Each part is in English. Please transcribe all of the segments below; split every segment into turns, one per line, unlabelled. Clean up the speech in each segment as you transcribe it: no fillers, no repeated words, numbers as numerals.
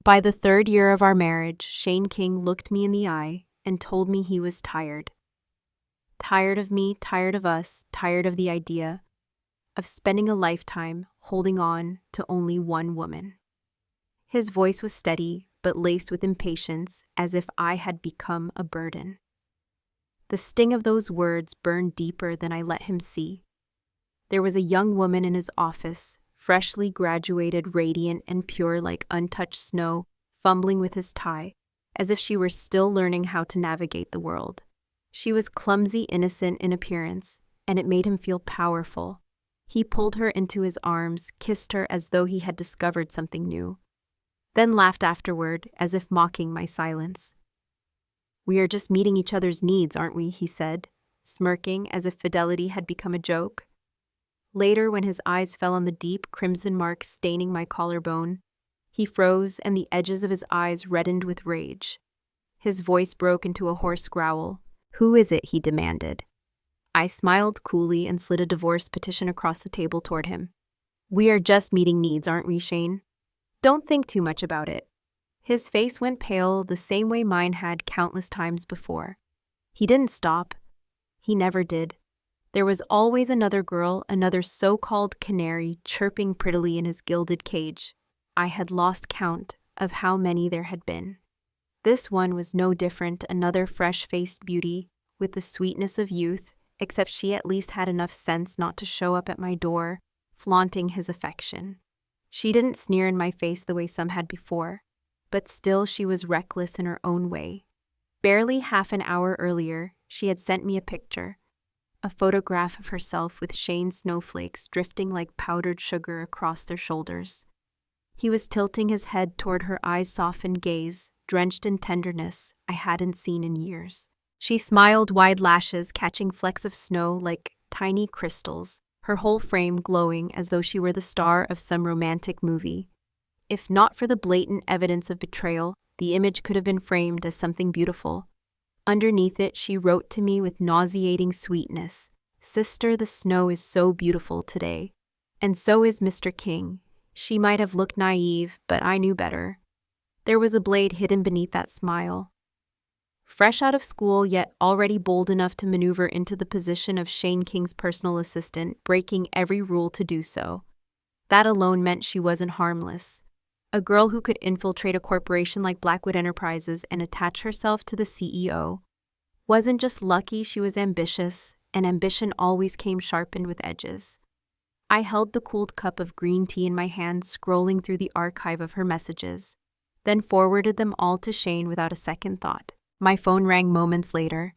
By the 3rd year of our marriage, Shane King looked me in the eye and told me he was tired. Tired of me, tired of us, tired of the idea of spending a lifetime holding on to only one woman. His voice was steady, but laced with impatience, as if I had become a burden. The sting of those words burned deeper than I let him see. There was a young woman in his office, freshly graduated, radiant and pure like untouched snow, fumbling with his tie, as if she were still learning how to navigate the world. She was clumsy, innocent in appearance, and it made him feel powerful. He pulled her into his arms, kissed her as though he had discovered something new, then laughed afterward, as if mocking my silence. "We are just meeting each other's needs, aren't we?" he said, smirking as if fidelity had become a joke. Later, when his eyes fell on the deep crimson mark staining my collarbone, he froze and the edges of his eyes reddened with rage. His voice broke into a hoarse growl. "Who is it?" he demanded. I smiled coolly and slid a divorce petition across the table toward him. "We are just meeting needs, aren't we, Shane? Don't think too much about it." His face went pale the same way mine had countless times before. He didn't stop. He never did. There was always another girl, another so-called canary, chirping prettily in his gilded cage. I had lost count of how many there had been. This one was no different, another fresh-faced beauty with the sweetness of youth, except she at least had enough sense not to show up at my door, flaunting his affection. She didn't sneer in my face the way some had before, but still she was reckless in her own way. Barely half an hour earlier, she had sent me a picture, a photograph of herself with Shane's snowflakes drifting like powdered sugar across their shoulders. He was tilting his head toward her eyes-softened gaze, drenched in tenderness I hadn't seen in years. She smiled, wide lashes catching flecks of snow like tiny crystals, her whole frame glowing as though she were the star of some romantic movie. If not for the blatant evidence of betrayal, the image could have been framed as something beautiful. Underneath it, she wrote to me with nauseating sweetness, "Sister, the snow is so beautiful today. And so is Mr. King." She might have looked naive, but I knew better. There was a blade hidden beneath that smile. Fresh out of school, yet already bold enough to maneuver into the position of Shane King's personal assistant, breaking every rule to do so. That alone meant she wasn't harmless. A girl who could infiltrate a corporation like Blackwood Enterprises and attach herself to the CEO. Wasn't just lucky, she was ambitious, and ambition always came sharpened with edges. I held the cooled cup of green tea in my hand, scrolling through the archive of her messages, then forwarded them all to Shane without a second thought. My phone rang moments later.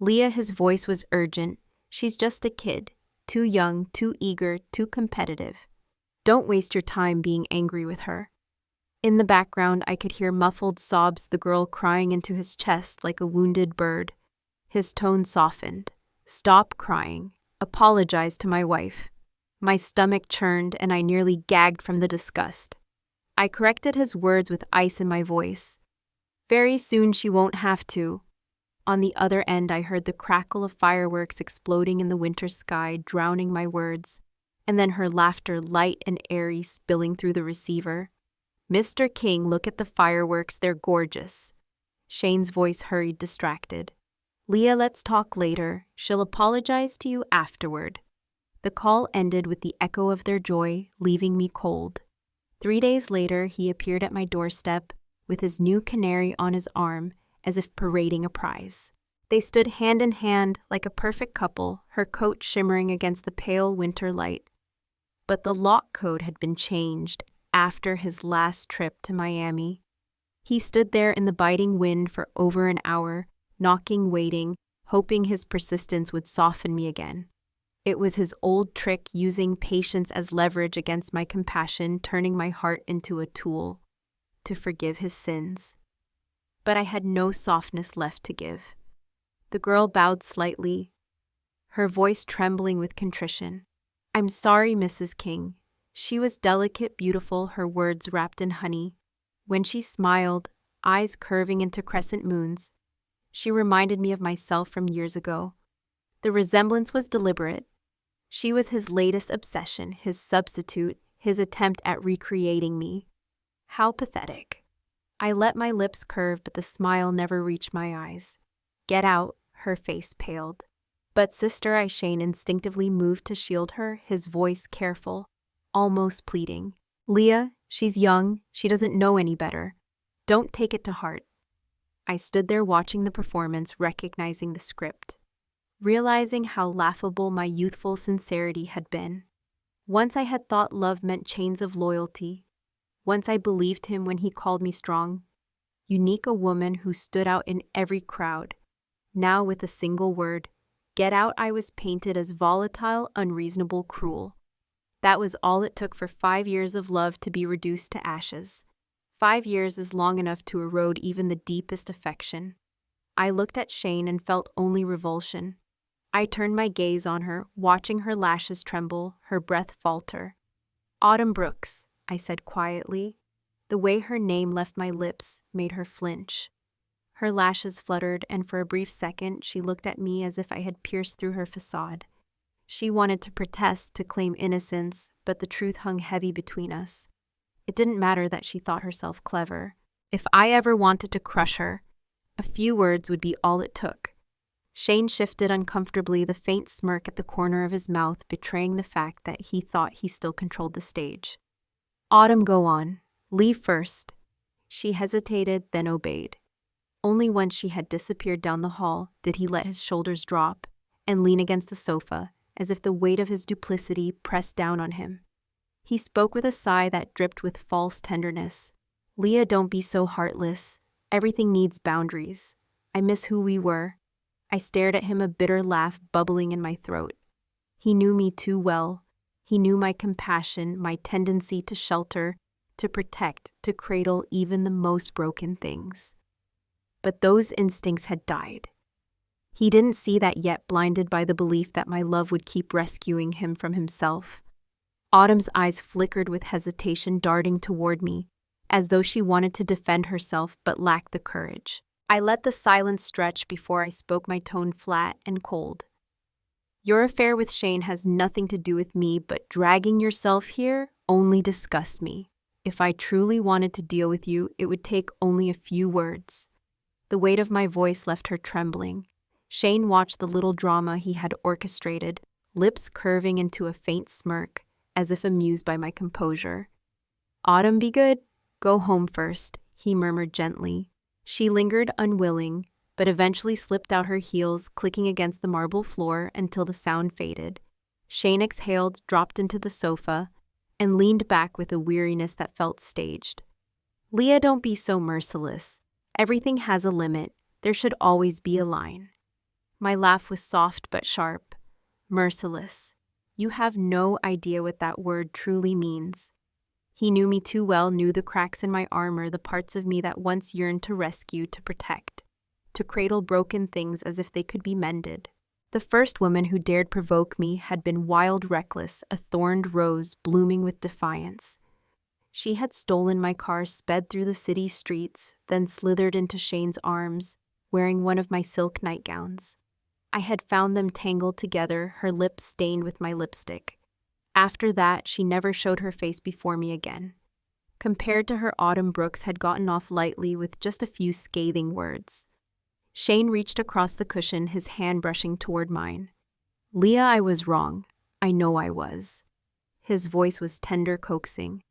Leah, his voice was urgent. "She's just a kid. Too young, too eager, too competitive. Don't waste your time being angry with her." In the background, I could hear muffled sobs, the girl crying into his chest like a wounded bird. His tone softened. "Stop crying. Apologize to my wife." My stomach churned and I nearly gagged from the disgust. I corrected his words with ice in my voice. "Very soon she won't have to." On the other end, I heard the crackle of fireworks exploding in the winter sky, drowning my words, and then her laughter, light and airy, spilling through the receiver. "Mr. King, look at the fireworks, they're gorgeous." Shane's voice hurried, distracted. "Leah, let's talk later. She'll apologize to you afterward." The call ended with the echo of their joy, leaving me cold. 3 days later, he appeared at my doorstep with his new canary on his arm, as if parading a prize. They stood hand in hand like a perfect couple, her coat shimmering against the pale winter light. But the lock code had been changed after his last trip to Miami. He stood there in the biting wind for over an hour, knocking, waiting, hoping his persistence would soften me again. It was his old trick, using patience as leverage against my compassion, turning my heart into a tool to forgive his sins. But I had no softness left to give. The girl bowed slightly, her voice trembling with contrition. "I'm sorry, Mrs. King." She was delicate, beautiful, her words wrapped in honey. When she smiled, eyes curving into crescent moons, she reminded me of myself from years ago. The resemblance was deliberate. She was his latest obsession, his substitute, his attempt at recreating me. How pathetic. I let my lips curve, but the smile never reached my eyes. Get out, her face paled. But sister, Shane instinctively moved to shield her, his voice careful, almost pleading. Leah, she's young, she doesn't know any better. Don't take it to heart. I stood there watching the performance, recognizing the script, realizing how laughable my youthful sincerity had been. Once I had thought love meant chains of loyalty. Once I believed him when he called me strong, unique, a woman who stood out in every crowd. Now with a single word, get out, I was painted as volatile, unreasonable, cruel. That was all it took for 5 years of love to be reduced to ashes. 5 years is long enough to erode even the deepest affection. I looked at Shane and felt only revulsion. I turned my gaze on her, watching her lashes tremble, her breath falter. Autumn Brooks, I said quietly. The way her name left my lips made her flinch. Her lashes fluttered, and for a brief second she looked at me as if I had pierced through her facade. She wanted to protest, to claim innocence, but the truth hung heavy between us. It didn't matter that she thought herself clever. If I ever wanted to crush her, a few words would be all it took. Shane shifted uncomfortably, the faint smirk at the corner of his mouth betraying the fact that he thought he still controlled the stage. Autumn, go on. Leave first. She hesitated, then obeyed. Only once she had disappeared down the hall did he let his shoulders drop and lean against the sofa, as if the weight of his duplicity pressed down on him. He spoke with a sigh that dripped with false tenderness. Leah, don't be so heartless. Everything needs boundaries. I miss who we were. I stared at him, a bitter laugh bubbling in my throat. He knew me too well. He knew my compassion, my tendency to shelter, to protect, to cradle even the most broken things. But those instincts had died. He didn't see that yet, blinded by the belief that my love would keep rescuing him from himself. Autumn's eyes flickered with hesitation, darting toward me, as though she wanted to defend herself but lacked the courage. I let the silence stretch before I spoke, my tone flat and cold. Your affair with Shane has nothing to do with me, but dragging yourself here only disgusts me. If I truly wanted to deal with you, it would take only a few words. The weight of my voice left her trembling. Shane watched the little drama he had orchestrated, lips curving into a faint smirk, as if amused by my composure. Autumn, be good. Go home first, he murmured gently. She lingered, unwilling, but eventually slipped out, her heels clicking against the marble floor until the sound faded. Shane exhaled, dropped into the sofa, and leaned back with a weariness that felt staged. Leah, don't be so merciless. Everything has a limit. There should always be a line. My laugh was soft but sharp. Merciless. You have no idea what that word truly means. He knew me too well, knew the cracks in my armor, the parts of me that once yearned to rescue, to protect, to cradle broken things as if they could be mended. The first woman who dared provoke me had been wild, reckless, a thorned rose blooming with defiance. She had stolen my car, sped through the city streets, then slithered into Shane's arms, wearing one of my silk nightgowns. I had found them tangled together, her lips stained with my lipstick. After that, she never showed her face before me again. Compared to her, Autumn Brooks had gotten off lightly with just a few scathing words. Shane reached across the cushion, his hand brushing toward mine. Leah, I was wrong. I know I was. His voice was tender, coaxing.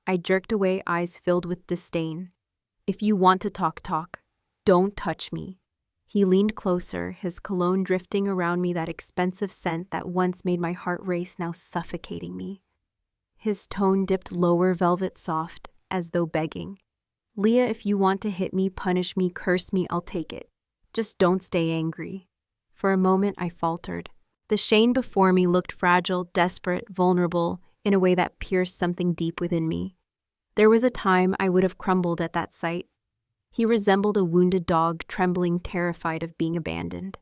I jerked away, eyes filled with disdain. If you want to talk, talk. Don't touch me. He leaned closer, his cologne drifting around me, that expensive scent that once made my heart race, now suffocating me. His tone dipped lower, velvet soft, as though begging. Leah, if you want to hit me, punish me, curse me, I'll take it. Just don't stay angry. For a moment, I faltered. The Shane before me looked fragile, desperate, vulnerable, in a way that pierced something deep within me. There was a time I would have crumbled at that sight. He resembled a wounded dog, trembling, terrified of being abandoned.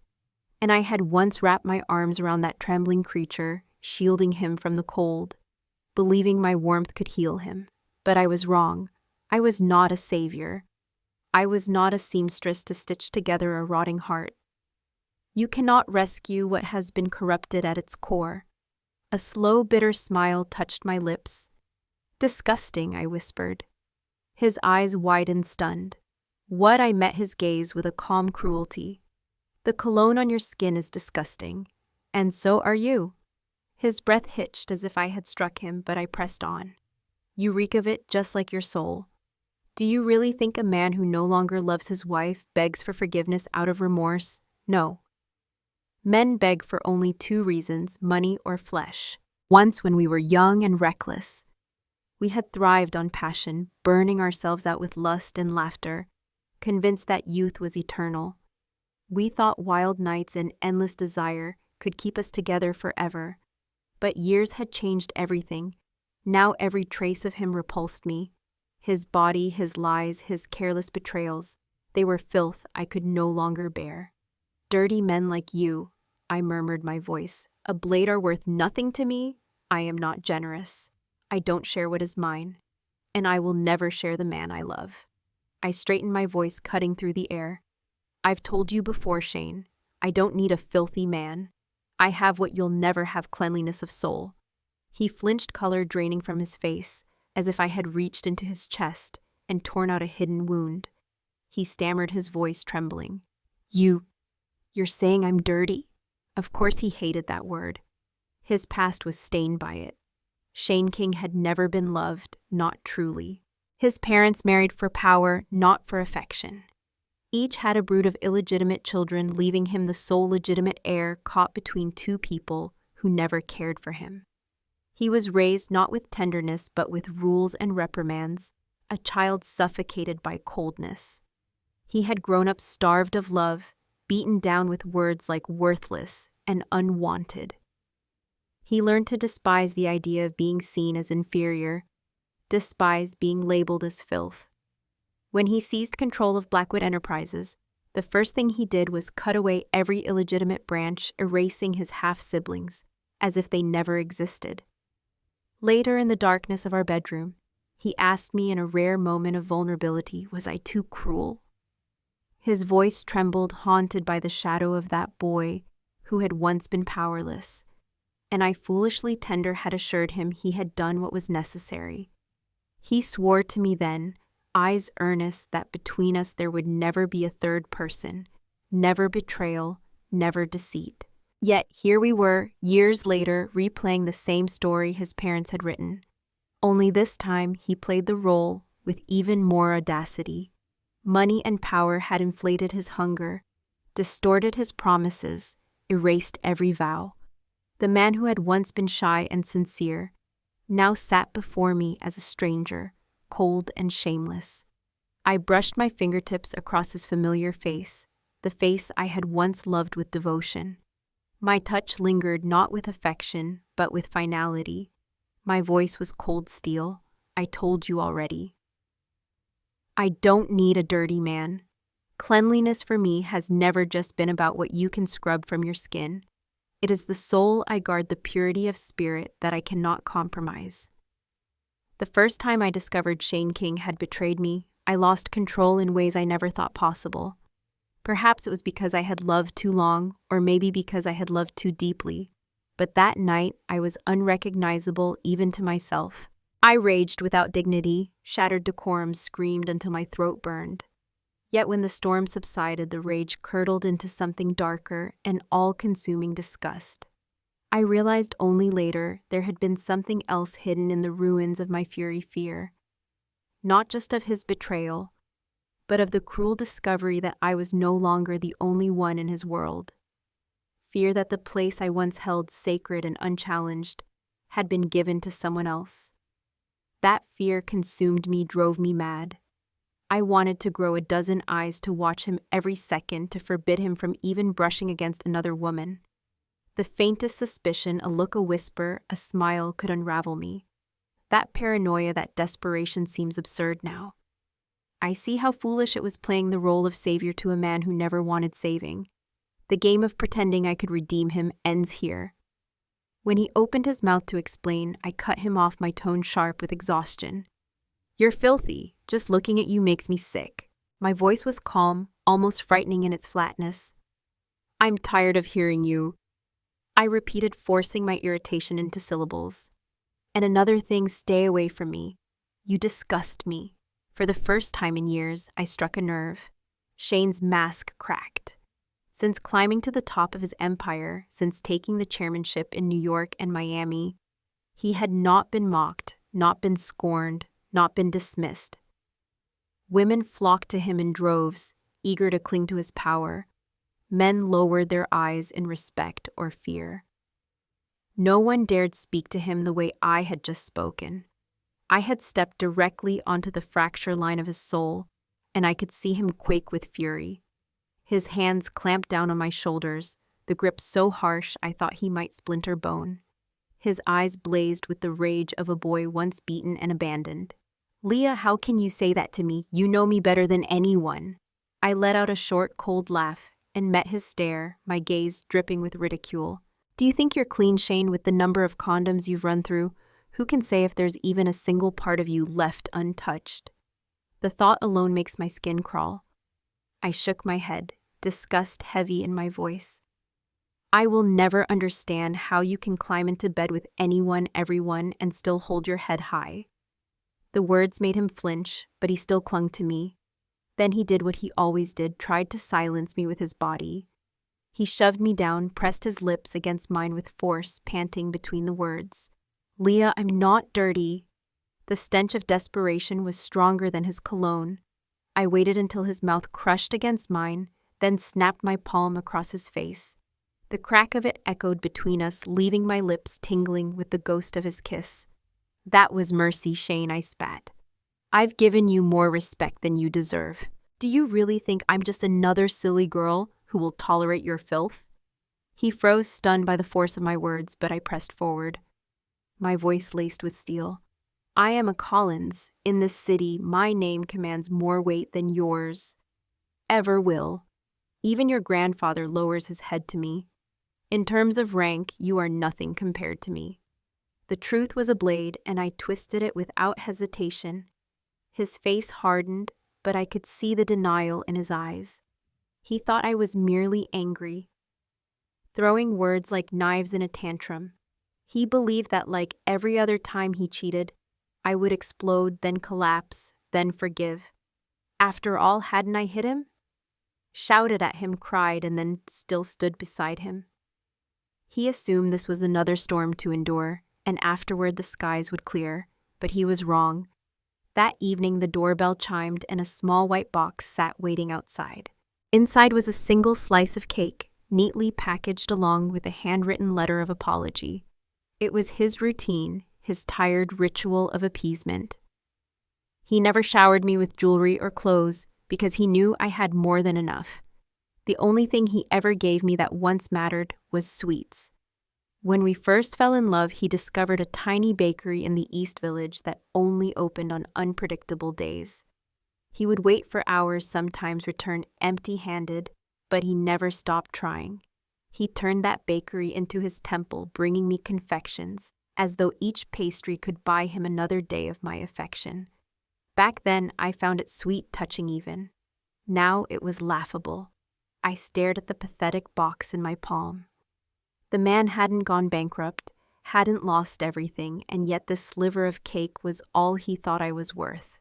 And I had once wrapped my arms around that trembling creature, shielding him from the cold, believing my warmth could heal him. But I was wrong. I was not a savior. I was not a seamstress to stitch together a rotting heart. You cannot rescue what has been corrupted at its core. A slow, bitter smile touched my lips. Disgusting, I whispered. His eyes widened, stunned. What? I met his gaze with a calm cruelty. The cologne on your skin is disgusting. And so are you. His breath hitched as if I had struck him, but I pressed on. You reek of it just like your soul. Do you really think a man who no longer loves his wife begs for forgiveness out of remorse? No. Men beg for only two reasons, money or flesh. Once when we were young and reckless, we had thrived on passion, burning ourselves out with lust and laughter, convinced that youth was eternal. We thought wild nights and endless desire could keep us together forever. But years had changed everything. Now every trace of him repulsed me. His body, his lies, his careless betrayals, they were filth I could no longer bear. Dirty men like you, I murmured, my voice. A blade are worth nothing to me. I am not generous. I don't share what is mine. And I will never share the man I love. I straightened my voice, cutting through the air. I've told you before, Shane. I don't need a filthy man. I have what you'll never have, cleanliness of soul. He flinched, color draining from his face, as if I had reached into his chest and torn out a hidden wound. He stammered, his voice trembling. You're saying I'm dirty? Of course he hated that word. His past was stained by it. Shane King had never been loved, not truly. His parents married for power, not for affection. Each had a brood of illegitimate children, leaving him the sole legitimate heir, caught between two people who never cared for him. He was raised not with tenderness but with rules and reprimands, a child suffocated by coldness. He had grown up starved of love, beaten down with words like worthless and unwanted. He learned to despise the idea of being seen as inferior, despise being labeled as filth. When he seized control of Blackwood Enterprises, the first thing he did was cut away every illegitimate branch, erasing his half-siblings, as if they never existed. Later, in the darkness of our bedroom, he asked me in a rare moment of vulnerability, was I too cruel? His voice trembled, haunted by the shadow of that boy who had once been powerless, and I foolishly tender had assured him he had done what was necessary. He swore to me then, eyes earnest, that between us there would never be a third person, never betrayal, never deceit. Yet here we were, years later, replaying the same story his parents had written. Only this time he played the role with even more audacity. Money and power had inflated his hunger, distorted his promises, erased every vow. The man who had once been shy and sincere now sat before me as a stranger, cold and shameless. I brushed my fingertips across his familiar face, the face I had once loved with devotion. My touch lingered not with affection, but with finality. My voice was cold steel. I told you already. I don't need a dirty man. Cleanliness for me has never just been about what you can scrub from your skin. It is the soul I guard, the purity of spirit that I cannot compromise. The first time I discovered Shane King had betrayed me, I lost control in ways I never thought possible. Perhaps it was because I had loved too long, or maybe because I had loved too deeply. But that night, I was unrecognizable even to myself. I raged without dignity, shattered decorum, screamed until my throat burned. Yet when the storm subsided, the rage curdled into something darker, an all-consuming disgust. I realized only later there had been something else hidden in the ruins of my fury fear. Not just of his betrayal, but of the cruel discovery that I was no longer the only one in his world. Fear that the place I once held sacred and unchallenged had been given to someone else. That fear consumed me, drove me mad. I wanted to grow a dozen eyes to watch him every second, to forbid him from even brushing against another woman. The faintest suspicion, a look, a whisper, a smile could unravel me. That paranoia, that desperation seems absurd now. I see how foolish it was playing the role of savior to a man who never wanted saving. The game of pretending I could redeem him ends here. When he opened his mouth to explain, I cut him off, my tone sharp with exhaustion. You're filthy. Just looking at you makes me sick. My voice was calm, almost frightening in its flatness. I'm tired of hearing you, I repeated, forcing my irritation into syllables. And another thing, stay away from me. You disgust me. For the first time in years, I struck a nerve. Shane's mask cracked. Since climbing to the top of his empire, since taking the chairmanship in New York and Miami, he had not been mocked, not been scorned, not been dismissed. Women flocked to him in droves, eager to cling to his power. Men lowered their eyes in respect or fear. No one dared speak to him the way I had just spoken. I had stepped directly onto the fracture line of his soul, and I could see him quake with fury. His hands clamped down on my shoulders, the grip so harsh I thought he might splinter bone. His eyes blazed with the rage of a boy once beaten and abandoned. "Leah, how can you say that to me? You know me better than anyone." I let out a short, cold laugh and met his stare, my gaze dripping with ridicule. "Do you think you're clean, Shane, with the number of condoms you've run through? Who can say if there's even a single part of you left untouched?" The thought alone makes my skin crawl. I shook my head, disgust heavy in my voice. "I will never understand how you can climb into bed with anyone, everyone, and still hold your head high." The words made him flinch, but he still clung to me. Then he did what he always did, tried to silence me with his body. He shoved me down, pressed his lips against mine with force, panting between the words. "Leah, I'm not dirty." The stench of desperation was stronger than his cologne. I waited until his mouth crushed against mine, then snapped my palm across his face. The crack of it echoed between us, leaving my lips tingling with the ghost of his kiss. "That was mercy, Shane," I spat. "I've given you more respect than you deserve. Do you really think I'm just another silly girl who will tolerate your filth?" He froze, stunned by the force of my words, but I pressed forward, my voice laced with steel. "I am a Collins. In this city, my name commands more weight than yours ever will. Even your grandfather lowers his head to me. In terms of rank, you are nothing compared to me." The truth was a blade, and I twisted it without hesitation. His face hardened, but I could see the denial in his eyes. He thought I was merely angry, throwing words like knives in a tantrum. He believed that, like every other time he cheated, I would explode, then collapse, then forgive. After all, hadn't I hit him? Shouted at him, cried, and then still stood beside him. He assumed this was another storm to endure, and afterward the skies would clear, but he was wrong. That evening the doorbell chimed and a small white box sat waiting outside. Inside was a single slice of cake, neatly packaged along with a handwritten letter of apology. It was his routine, his tired ritual of appeasement. He never showered me with jewelry or clothes because he knew I had more than enough. The only thing he ever gave me that once mattered was sweets. When we first fell in love, he discovered a tiny bakery in the East Village that only opened on unpredictable days. He would wait for hours, sometimes return empty-handed, but he never stopped trying. He turned that bakery into his temple, bringing me confections, as though each pastry could buy him another day of my affection. Back then, I found it sweet, touching even. Now it was laughable. I stared at the pathetic box in my palm. The man hadn't gone bankrupt, hadn't lost everything, and yet this sliver of cake was all he thought I was worth.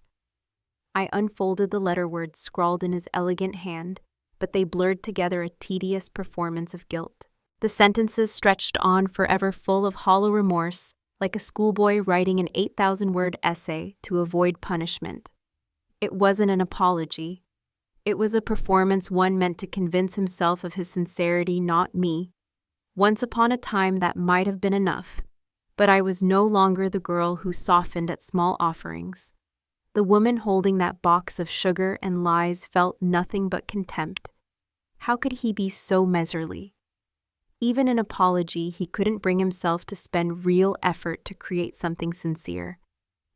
I unfolded the letter words scrawled in his elegant hand, but they blurred together a tedious performance of guilt. The sentences stretched on forever, full of hollow remorse, like a schoolboy writing an 8,000-word essay to avoid punishment. It wasn't an apology. It was a performance one meant to convince himself of his sincerity, not me. Once upon a time that might have been enough, but I was no longer the girl who softened at small offerings. The woman holding that box of sugar and lies felt nothing but contempt. How could he be so miserly? Even in apology, he couldn't bring himself to spend real effort to create something sincere.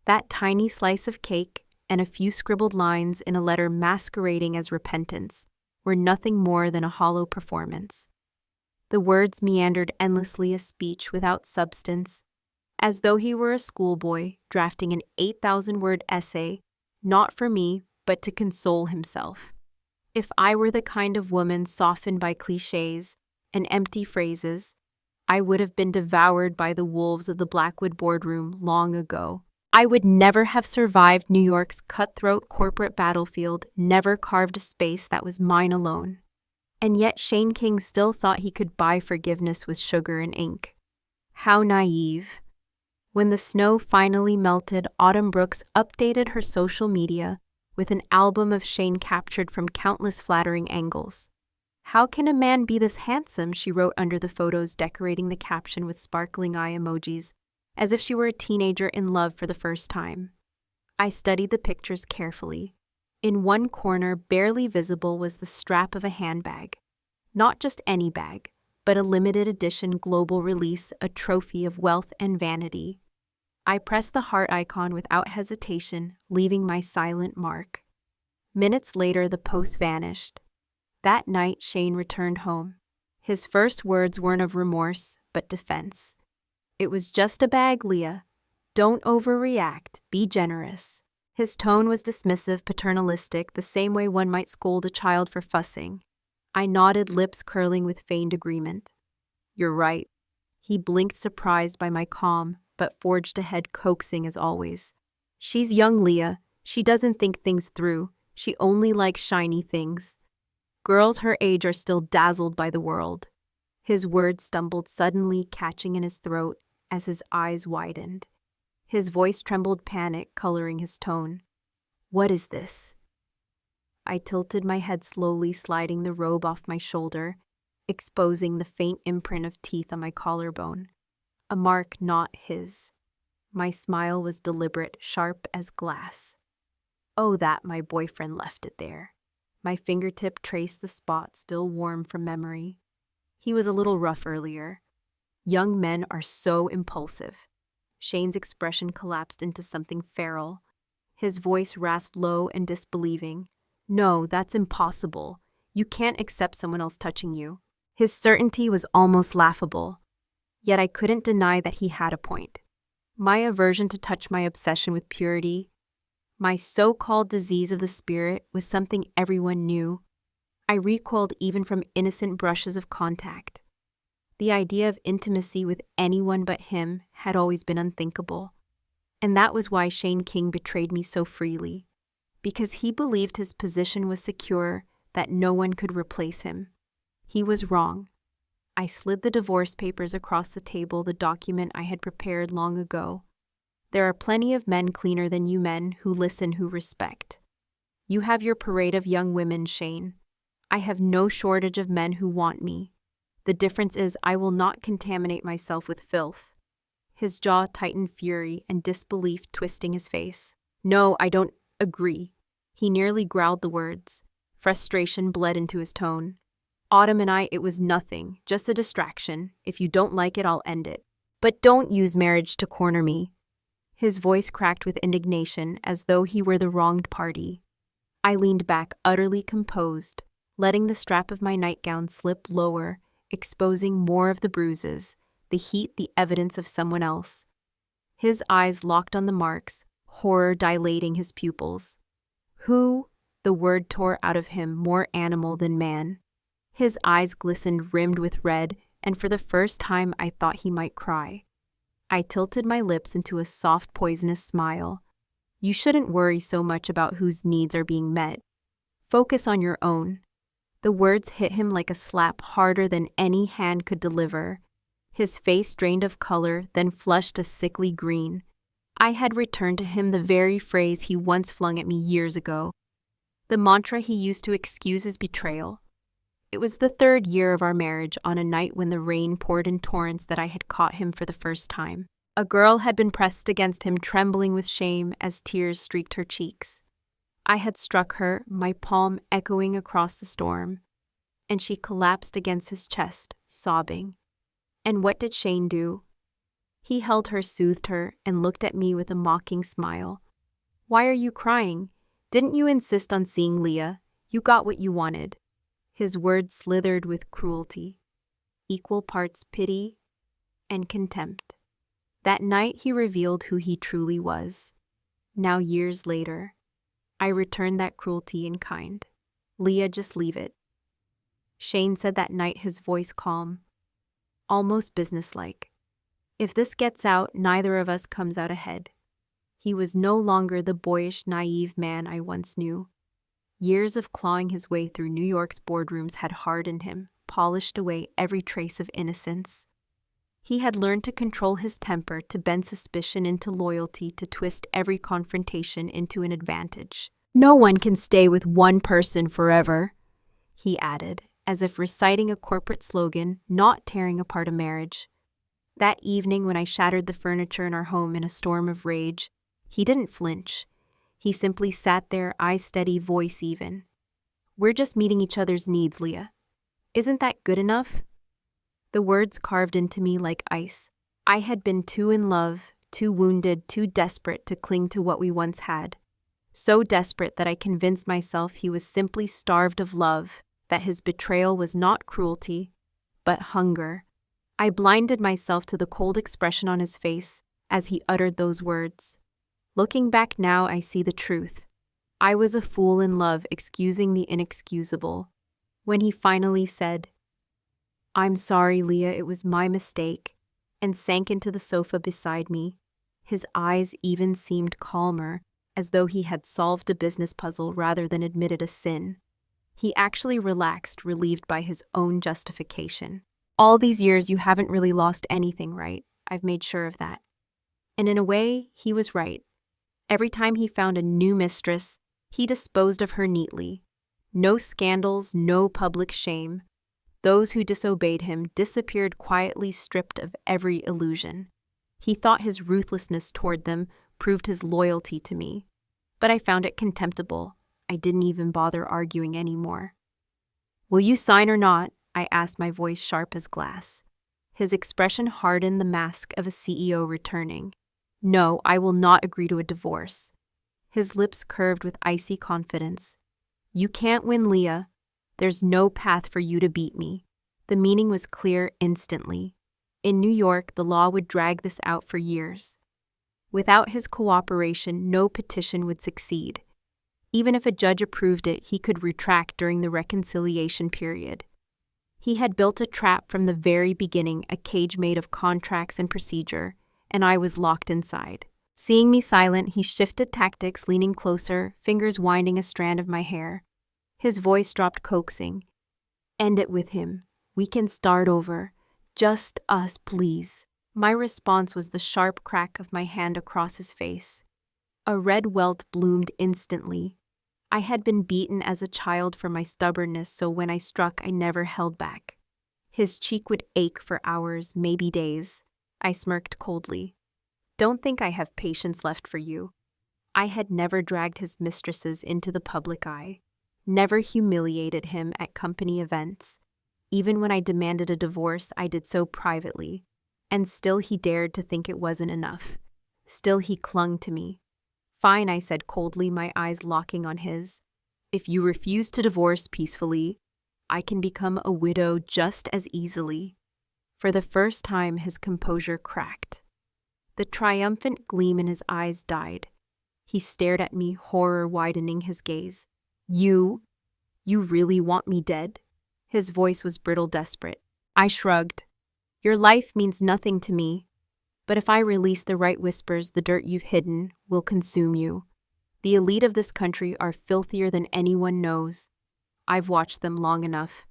That tiny slice of cake and a few scribbled lines in a letter masquerading as repentance were nothing more than a hollow performance. The words meandered endlessly, a speech without substance, as though he were a schoolboy drafting an 8,000-word essay, not for me, but to console himself. If I were the kind of woman softened by cliches and empty phrases, I would have been devoured by the wolves of the Blackwood boardroom long ago. I would never have survived New York's cutthroat corporate battlefield, never carved a space that was mine alone. And yet Shane King still thought he could buy forgiveness with sugar and ink. How naive. When the snow finally melted, Autumn Brooks updated her social media with an album of Shane captured from countless flattering angles. "How can a man be this handsome?" she wrote under the photos, decorating the caption with sparkling eye emojis, as if she were a teenager in love for the first time. I studied the pictures carefully. In one corner, barely visible, was the strap of a handbag. Not just any bag, but a limited edition global release, a trophy of wealth and vanity. I pressed the heart icon without hesitation, leaving my silent mark. Minutes later, the post vanished. That night, Shane returned home. His first words weren't of remorse, but defense. "It was just a bag, Leah. Don't overreact. Be generous." His tone was dismissive, paternalistic, the same way one might scold a child for fussing. I nodded, lips curling with feigned agreement. "You're right." He blinked, surprised by my calm, but forged ahead, coaxing as always. "She's young, Leah. She doesn't think things through. She only likes shiny things. Girls her age are still dazzled by the world." His words stumbled, suddenly catching in his throat as his eyes widened. His voice trembled, panic coloring his tone. "What is this?" I tilted my head slowly, sliding the robe off my shoulder, exposing the faint imprint of teeth on my collarbone. A mark not his. My smile was deliberate, sharp as glass. "Oh, that my boyfriend left it there." My fingertip traced the spot, still warm from memory. "He was a little rough earlier. Young men are so impulsive." Shane's expression collapsed into something feral. His voice rasped low and disbelieving. "No, that's impossible. You can't accept someone else touching you." His certainty was almost laughable. Yet I couldn't deny that he had a point. My aversion to touch, my obsession with purity, my so-called disease of the spirit, was something everyone knew. I recoiled even from innocent brushes of contact. The idea of intimacy with anyone but him had always been unthinkable. And that was why Shane King betrayed me so freely. Because he believed his position was secure, that no one could replace him. He was wrong. I slid the divorce papers across the table, the document I had prepared long ago. There are plenty of men cleaner than you men who listen, who respect. You have your parade of young women, Shane. I have no shortage of men who want me. The difference is I will not contaminate myself with filth. His jaw tightened, fury and disbelief twisting his face. "No, I don't agree." He nearly growled the words. Frustration bled into his tone. "Autumn and I, it was nothing, just a distraction. If you don't like it, I'll end it. But don't use marriage to corner me." His voice cracked with indignation, as though he were the wronged party. I leaned back, utterly composed, letting the strap of my nightgown slip lower, exposing more of the bruises, the heat, the evidence of someone else. His eyes locked on the marks, horror dilating his pupils. "Who?" The word tore out of him, more animal than man. His eyes glistened, rimmed with red, and for the first time I thought he might cry. I tilted my lips into a soft, poisonous smile. "You shouldn't worry so much about whose needs are being met. Focus on your own." The words hit him like a slap, harder than any hand could deliver. His face drained of color, then flushed a sickly green. I had returned to him the very phrase he once flung at me years ago, the mantra he used to excuse his betrayal. It was the 3rd year of our marriage, on a night when the rain poured in torrents, that I had caught him for the first time. A girl had been pressed against him, trembling with shame as tears streaked her cheeks. I had struck her, my palm echoing across the storm, and she collapsed against his chest, sobbing. And what did Shane do? He held her, soothed her, and looked at me with a mocking smile. "Why are you crying? Didn't you insist on seeing Leah? You got what you wanted." His words slithered with cruelty, equal parts pity and contempt. That night he revealed who he truly was. Now, years later, I returned that cruelty in kind. "Leah, just leave it." Shane said that night, his voice calm, almost businesslike. "If this gets out, neither of us comes out ahead." He was no longer the boyish, naive man I once knew. Years of clawing his way through New York's boardrooms had hardened him, polished away every trace of innocence. He had learned to control his temper, to bend suspicion into loyalty, to twist every confrontation into an advantage. "No one can stay with one person forever," he added, as if reciting a corporate slogan, not tearing apart a marriage. That evening when I shattered the furniture in our home in a storm of rage, he didn't flinch. He simply sat there, eyes steady, voice even. "We're just meeting each other's needs, Leah. Isn't that good enough?" The words carved into me like ice. I had been too in love, too wounded, too desperate to cling to what we once had. So desperate that I convinced myself he was simply starved of love, that his betrayal was not cruelty, but hunger. I blinded myself to the cold expression on his face as he uttered those words. Looking back now, I see the truth. I was a fool in love, excusing the inexcusable. When he finally said, "I'm sorry, Leah, it was my mistake," and sank into the sofa beside me, his eyes even seemed calmer, as though he had solved a business puzzle rather than admitted a sin. He actually relaxed, relieved by his own justification. "All these years you haven't really lost anything, right? I've made sure of that." And in a way, he was right. Every time he found a new mistress, he disposed of her neatly. No scandals, no public shame. Those who disobeyed him disappeared quietly, stripped of every illusion. He thought his ruthlessness toward them proved his loyalty to me. But I found it contemptible. I didn't even bother arguing anymore. "Will you sign or not?" I asked, my voice sharp as glass. His expression hardened, the mask of a CEO returning. "No, I will not agree to a divorce." His lips curved with icy confidence. "You can't win, Leah. There's no path for you to beat me." The meaning was clear instantly. In New York, the law would drag this out for years. Without his cooperation, no petition would succeed. Even if a judge approved it, he could retract during the reconciliation period. He had built a trap from the very beginning, a cage made of contracts and procedure, and I was locked inside. Seeing me silent, he shifted tactics, leaning closer, fingers winding a strand of my hair. His voice dropped, coaxing. "End it with him. We can start over. Just us, please." My response was the sharp crack of my hand across his face. A red welt bloomed instantly. I had been beaten as a child for my stubbornness, so when I struck, I never held back. His cheek would ache for hours, maybe days. I smirked coldly. "Don't think I have patience left for you." I had never dragged his mistresses into the public eye, never humiliated him at company events. Even when I demanded a divorce, I did so privately. And still he dared to think it wasn't enough. Still he clung to me. "Fine," I said coldly, my eyes locking on his. "If you refuse to divorce peacefully, I can become a widow just as easily." For the first time, his composure cracked. The triumphant gleam in his eyes died. He stared at me, horror widening his gaze. You really want me dead?" His voice was brittle, desperate. I shrugged. "Your life means nothing to me. But if I release the right whispers, the dirt you've hidden will consume you. The elite of this country are filthier than anyone knows. I've watched them long enough.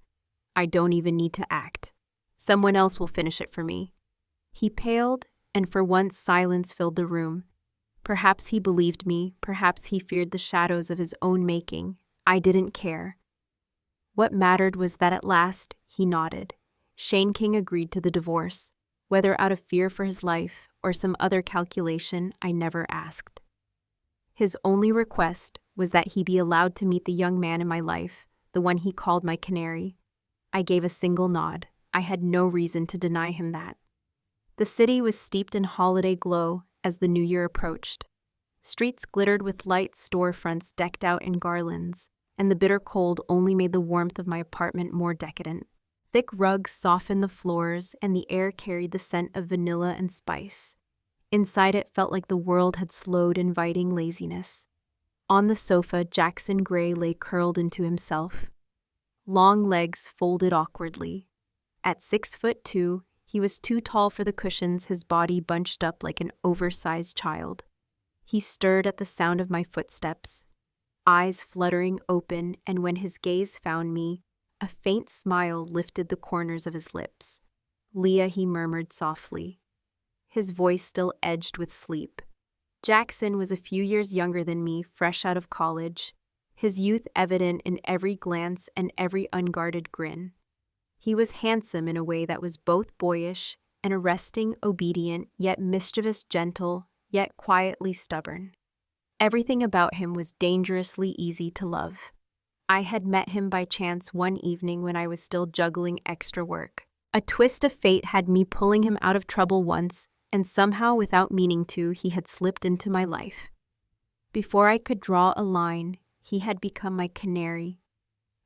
I don't even need to act. Someone else will finish it for me." He paled, and for once silence filled the room. Perhaps he believed me, perhaps he feared the shadows of his own making. I didn't care. What mattered was that at last, he nodded. Shane King agreed to the divorce. Whether out of fear for his life or some other calculation, I never asked. His only request was that he be allowed to meet the young man in my life, the one he called my canary. I gave a single nod. I had no reason to deny him that. The city was steeped in holiday glow as the new year approached. Streets glittered with lights, storefronts decked out in garlands, and the bitter cold only made the warmth of my apartment more decadent. Thick rugs softened the floors, and the air carried the scent of vanilla and spice. Inside it felt like the world had slowed, inviting laziness. On the sofa, Jaxon Gray lay curled into himself. Long legs folded awkwardly. At 6'2", he was too tall for the cushions, his body bunched up like an oversized child. He stirred at the sound of my footsteps, eyes fluttering open, and when his gaze found me, a faint smile lifted the corners of his lips. "Leah," he murmured softly, his voice still edged with sleep. Jaxon was a few years younger than me, fresh out of college, his youth evident in every glance and every unguarded grin. He was handsome in a way that was both boyish and arresting, obedient, yet mischievous, gentle, yet quietly stubborn. Everything about him was dangerously easy to love. I had met him by chance one evening when I was still juggling extra work. A twist of fate had me pulling him out of trouble once, and somehow, without meaning to, he had slipped into my life. Before I could draw a line, he had become my canary,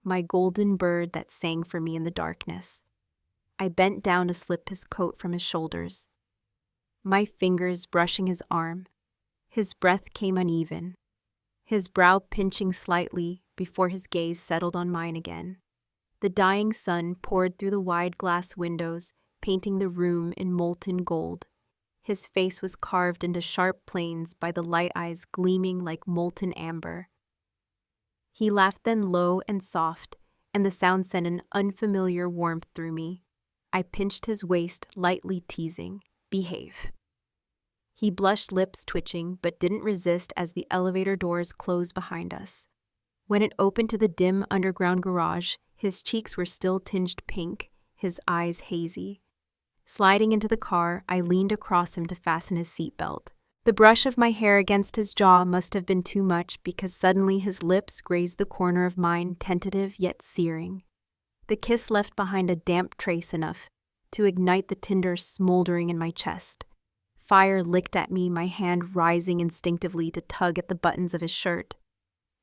my golden bird that sang for me in the darkness. I bent down to slip his coat from his shoulders, my fingers brushing his arm. His breath came uneven, his brow pinching slightly before his gaze settled on mine again. The dying sun poured through the wide glass windows, painting the room in molten gold. His face was carved into sharp planes by the light eyes gleaming like molten amber. He laughed then low and soft, and the sound sent an unfamiliar warmth through me. I pinched his waist, lightly teasing, "Behave." He blushed, lips twitching, but didn't resist as the elevator doors closed behind us. When it opened to the dim underground garage, his cheeks were still tinged pink, his eyes hazy. Sliding into the car, I leaned across him to fasten his seatbelt. The brush of my hair against his jaw must have been too much because suddenly his lips grazed the corner of mine, tentative yet searing. The kiss left behind a damp trace enough to ignite the tinder smoldering in my chest. Fire licked at me, my hand rising instinctively to tug at the buttons of his shirt.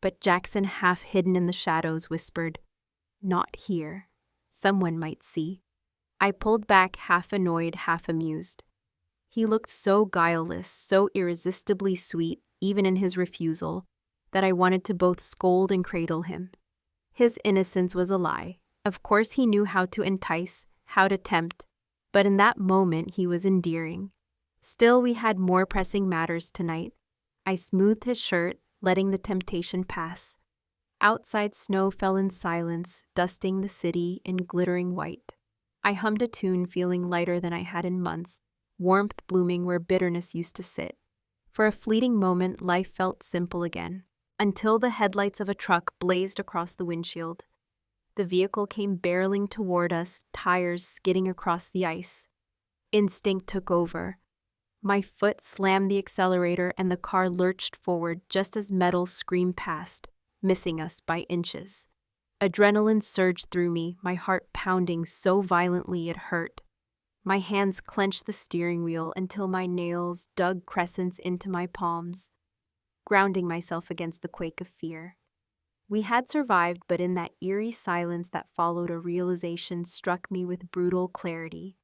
But Jaxon, half hidden in the shadows, whispered, "Not here. Someone might see." I pulled back, half annoyed, half amused. He looked so guileless, so irresistibly sweet, even in his refusal, that I wanted to both scold and cradle him. His innocence was a lie. Of course he knew how to entice, how to tempt, but in that moment he was endearing. Still, we had more pressing matters tonight. I smoothed his shirt, letting the temptation pass. Outside, snow fell in silence, dusting the city in glittering white. I hummed a tune, feeling lighter than I had in months, warmth blooming where bitterness used to sit. For a fleeting moment, life felt simple again, until the headlights of a truck blazed across the windshield. The vehicle came barreling toward us, tires skidding across the ice. Instinct took over. My foot slammed the accelerator and the car lurched forward just as metal screamed past, missing us by inches. Adrenaline surged through me, my heart pounding so violently it hurt. My hands clenched the steering wheel until my nails dug crescents into my palms, grounding myself against the quake of fear. We had survived, but in that eerie silence that followed, a realization struck me with brutal clarity.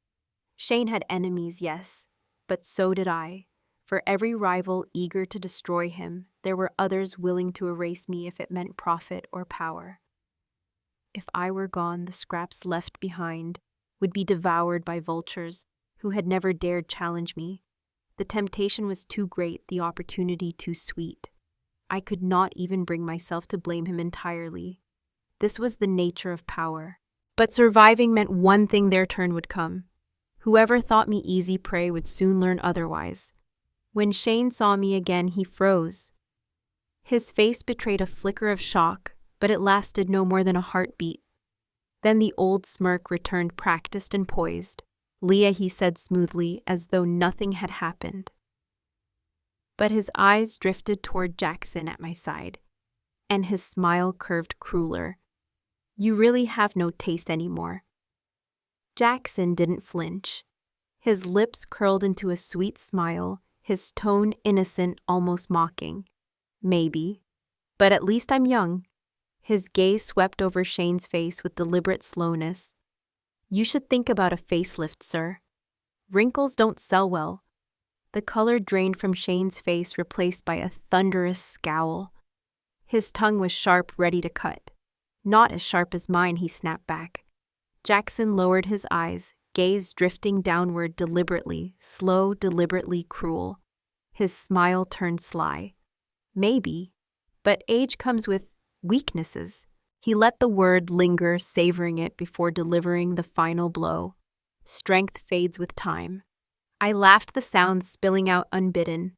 Shane had enemies, yes, but so did I. For every rival eager to destroy him, there were others willing to erase me if it meant profit or power. If I were gone, the scraps left behind would be devoured by vultures who had never dared challenge me. The temptation was too great, the opportunity too sweet. I could not even bring myself to blame him entirely. This was the nature of power. But surviving meant one thing: their turn would come. Whoever thought me easy prey would soon learn otherwise. When Shane saw me again, he froze. His face betrayed a flicker of shock, but it lasted no more than a heartbeat. Then the old smirk returned, practiced and poised. "Leah," he said smoothly, as though nothing had happened. But his eyes drifted toward Jaxon at my side, and his smile curved crueler. "You really have no taste anymore." Jaxon didn't flinch. His lips curled into a sweet smile, his tone innocent, almost mocking. "Maybe, but at least I'm young." His gaze swept over Shane's face with deliberate slowness. "You should think about a facelift, sir. Wrinkles don't sell well." The color drained from Shane's face, replaced by a thunderous scowl. His tongue was sharp, ready to cut. "Not as sharp as mine," he snapped back. Jaxon lowered his eyes, gaze drifting downward deliberately, slow, deliberately cruel. His smile turned sly. Maybe, but age comes with weaknesses. He let the word linger, savoring it before delivering the final blow. Strength fades with time. I laughed, the sounds spilling out unbidden.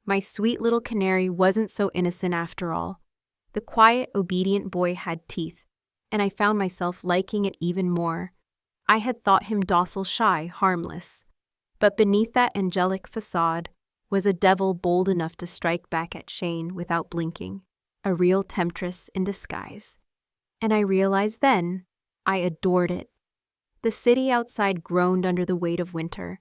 My sweet little canary wasn't so innocent after all. The quiet, obedient boy had teeth, and I found myself liking it even more. I had thought him docile, shy, harmless. But beneath that angelic facade was a devil bold enough to strike back at Shane without blinking, a real temptress in disguise. And I realized then, I adored it. The city outside groaned under the weight of winter.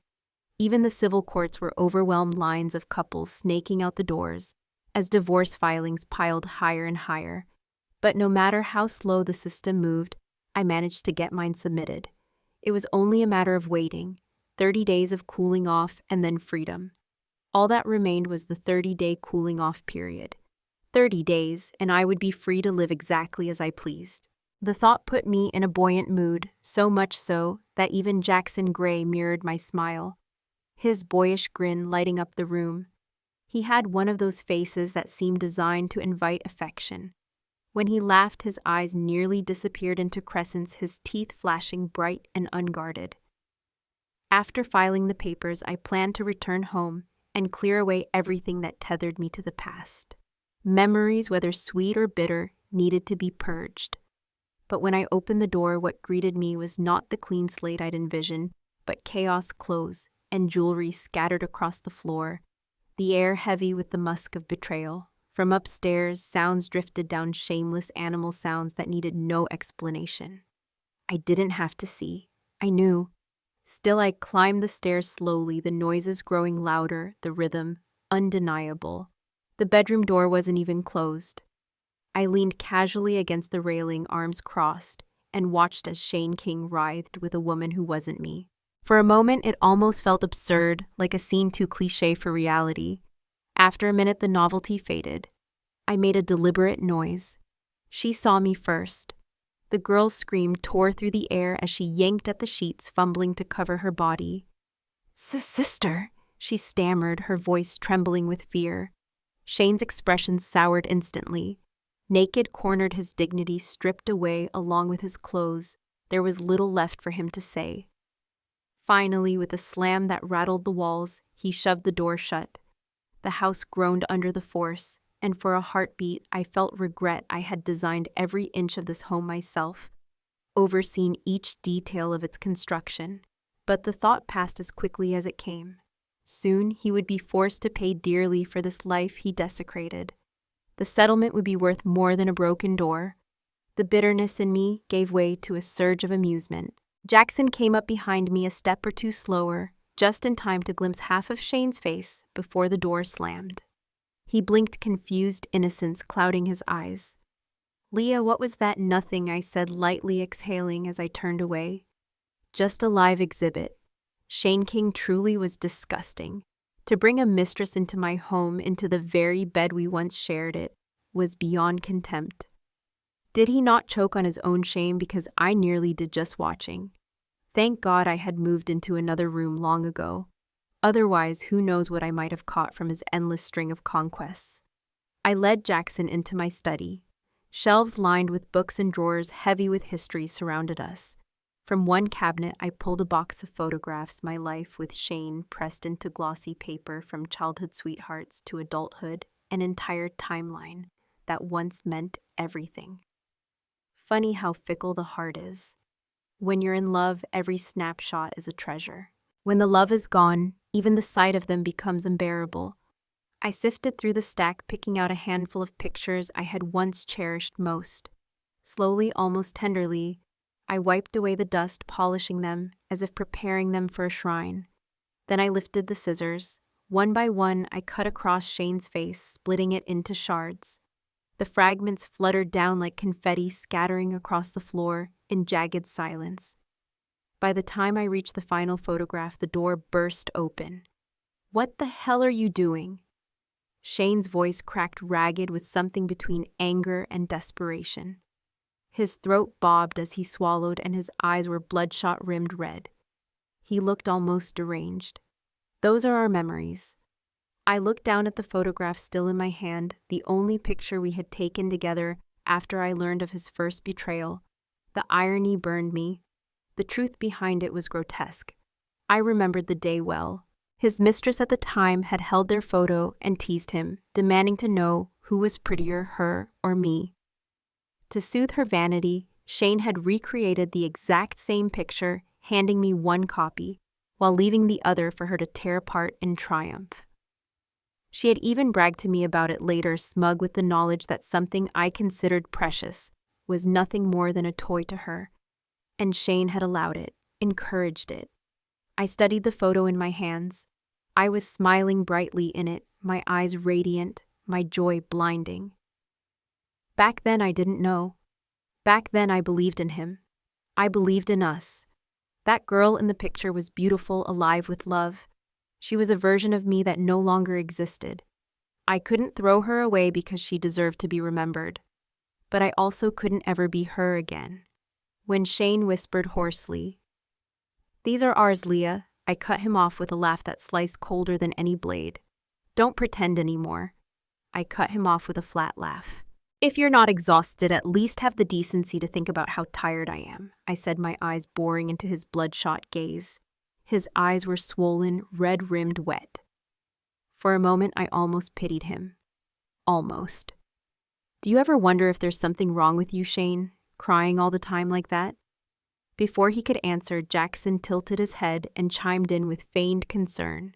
Even the civil courts were overwhelmed, lines of couples snaking out the doors as divorce filings piled higher and higher. But no matter how slow the system moved, I managed to get mine submitted. It was only a matter of waiting, 30 days of cooling off and then freedom. All that remained was the 30-day cooling off period. 30 days, and I would be free to live exactly as I pleased. The thought put me in a buoyant mood, so much so that even Jaxon Gray mirrored my smile, his boyish grin lighting up the room. He had one of those faces that seemed designed to invite affection. When he laughed, his eyes nearly disappeared into crescents, his teeth flashing bright and unguarded. After filing the papers, I planned to return home and clear away everything that tethered me to the past. Memories, whether sweet or bitter, needed to be purged. But when I opened the door, what greeted me was not the clean slate I'd envisioned, but chaos, clothes, and jewelry scattered across the floor, the air heavy with the musk of betrayal. From upstairs, sounds drifted down, shameless animal sounds that needed no explanation. I didn't have to see. I knew. Still, I climbed the stairs slowly, the noises growing louder, the rhythm undeniable. The bedroom door wasn't even closed. I leaned casually against the railing, arms crossed, and watched as Shane King writhed with a woman who wasn't me. For a moment, it almost felt absurd, like a scene too cliché for reality. After a minute, the novelty faded. I made a deliberate noise. She saw me first. The girl's scream tore through the air as she yanked at the sheets, fumbling to cover her body. Sister, she stammered, her voice trembling with fear. Shane's expression soured instantly. Naked, cornered, his dignity stripped away along with his clothes, there was little left for him to say. Finally, with a slam that rattled the walls, he shoved the door shut. The house groaned under the force, and for a heartbeat, I felt regret. I had designed every inch of this home myself, overseen each detail of its construction. But the thought passed as quickly as it came. Soon, he would be forced to pay dearly for this life he desecrated. The settlement would be worth more than a broken door. The bitterness in me gave way to a surge of amusement. Jaxon came up behind me a step or two slower, just in time to glimpse half of Shane's face before the door slammed. He blinked, confused innocence clouding his eyes. "Leah, what was that?" "Nothing," I said, lightly exhaling as I turned away. "Just a live exhibit." Shane King truly was disgusting. To bring a mistress into my home, into the very bed we once shared, it was beyond contempt. Did he not choke on his own shame? Because I nearly did just watching. Thank God I had moved into another room long ago. Otherwise, who knows what I might have caught from his endless string of conquests. I led Jaxon into my study. Shelves lined with books and drawers heavy with history surrounded us. From one cabinet, I pulled a box of photographs, my life with Shane pressed into glossy paper, from childhood sweethearts to adulthood, an entire timeline that once meant everything. Funny how fickle the heart is. When you're in love, every snapshot is a treasure. When the love is gone, even the sight of them becomes unbearable. I sifted through the stack, picking out a handful of pictures I had once cherished most. Slowly, almost tenderly, I wiped away the dust, polishing them as if preparing them for a shrine. Then I lifted the scissors. One by one, I cut across Shane's face, splitting it into shards. The fragments fluttered down like confetti, scattering across the floor in jagged silence. By the time I reached the final photograph, the door burst open. "What the hell are you doing?" Shane's voice cracked ragged with something between anger and desperation. His throat bobbed as he swallowed, and his eyes were bloodshot-rimmed red. He looked almost deranged. "Those are our memories. I looked down at the photograph still in my hand, the only picture we had taken together after I learned of his first betrayal. The irony burned me. The truth behind it was grotesque. I remembered the day well. His mistress at the time had held their photo and teased him, demanding to know who was prettier, her or me. To soothe her vanity, Shane had recreated the exact same picture, handing me one copy, while leaving the other for her to tear apart in triumph. She had even bragged to me about it later, smug with the knowledge that something I considered precious was nothing more than a toy to her. And Shane had allowed it, encouraged it. I studied the photo in my hands. I was smiling brightly in it, my eyes radiant, my joy blinding. Back then I didn't know. Back then I believed in him. I believed in us. That girl in the picture was beautiful, alive with love. She was a version of me that no longer existed. I couldn't throw her away because she deserved to be remembered. But I also couldn't ever be her again. When Shane whispered hoarsely, "These are ours, Leah," I cut him off with a laugh that sliced colder than any blade. "Don't pretend anymore." I cut him off with a flat laugh. "If you're not exhausted, at least have the decency to think about how tired I am," I said, my eyes boring into his bloodshot gaze. His eyes were swollen, red-rimmed, wet. For a moment, I almost pitied him. Almost. "Do you ever wonder if there's something wrong with you, Shane, crying all the time like that?" Before he could answer, Jaxon tilted his head and chimed in with feigned concern.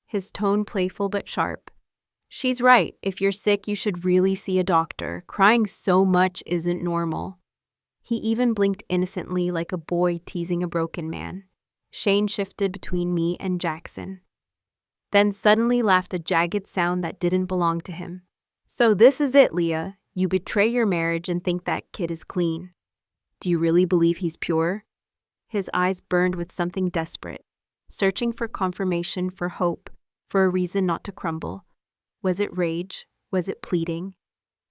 His tone playful but sharp. "She's right. If you're sick, you should really see a doctor. Crying so much isn't normal." He even blinked innocently like a boy teasing a broken man. Shane shifted between me and Jaxon. Then suddenly laughed a jagged sound that didn't belong to him. "So this is it, Leah. You betray your marriage and think that kid is clean. Do you really believe he's pure?" His eyes burned with something desperate, searching for confirmation, for hope, for a reason not to crumble. Was it rage? Was it pleading?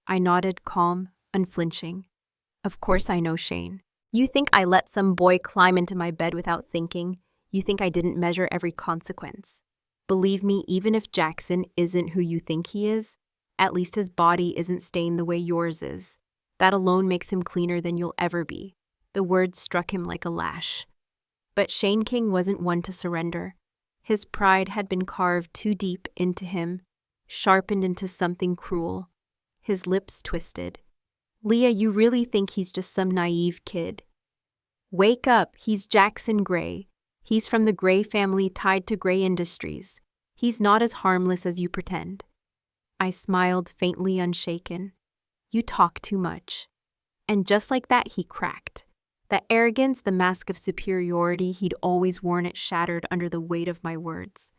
I nodded, calm, unflinching. "Of course I know, Shane. You think I let some boy climb into my bed without thinking? You think I didn't measure every consequence? Believe me, even if Jaxon isn't who you think he is, at least his body isn't stained the way yours is. That alone makes him cleaner than you'll ever be." The words struck him like a lash. But Shane King wasn't one to surrender. His pride had been carved too deep into him, sharpened into something cruel. His lips twisted. "Leah, you really think he's just some naive kid? Wake up, he's Jaxon Gray. He's from the Gray family tied to Gray Industries. He's not as harmless as you pretend." I smiled, faintly unshaken. "You talk too much." And just like that, he cracked. The arrogance, the mask of superiority he'd always worn, it shattered under the weight of my words.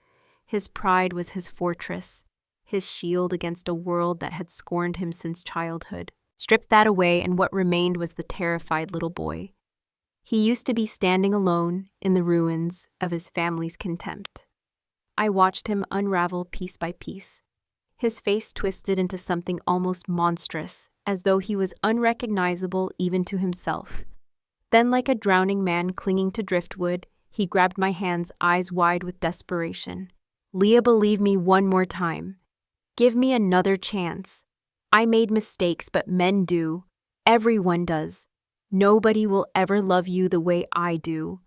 His pride was his fortress, his shield against a world that had scorned him since childhood. Strip that away, and what remained was the terrified little boy. He used to be standing alone in the ruins of his family's contempt. I watched him unravel piece by piece. His face twisted into something almost monstrous, as though he was unrecognizable even to himself. Then, like a drowning man clinging to driftwood, he grabbed my hands, eyes wide with desperation. "Leah, believe me one more time. Give me another chance. I made mistakes, but men do. Everyone does. Nobody will ever love you the way I do."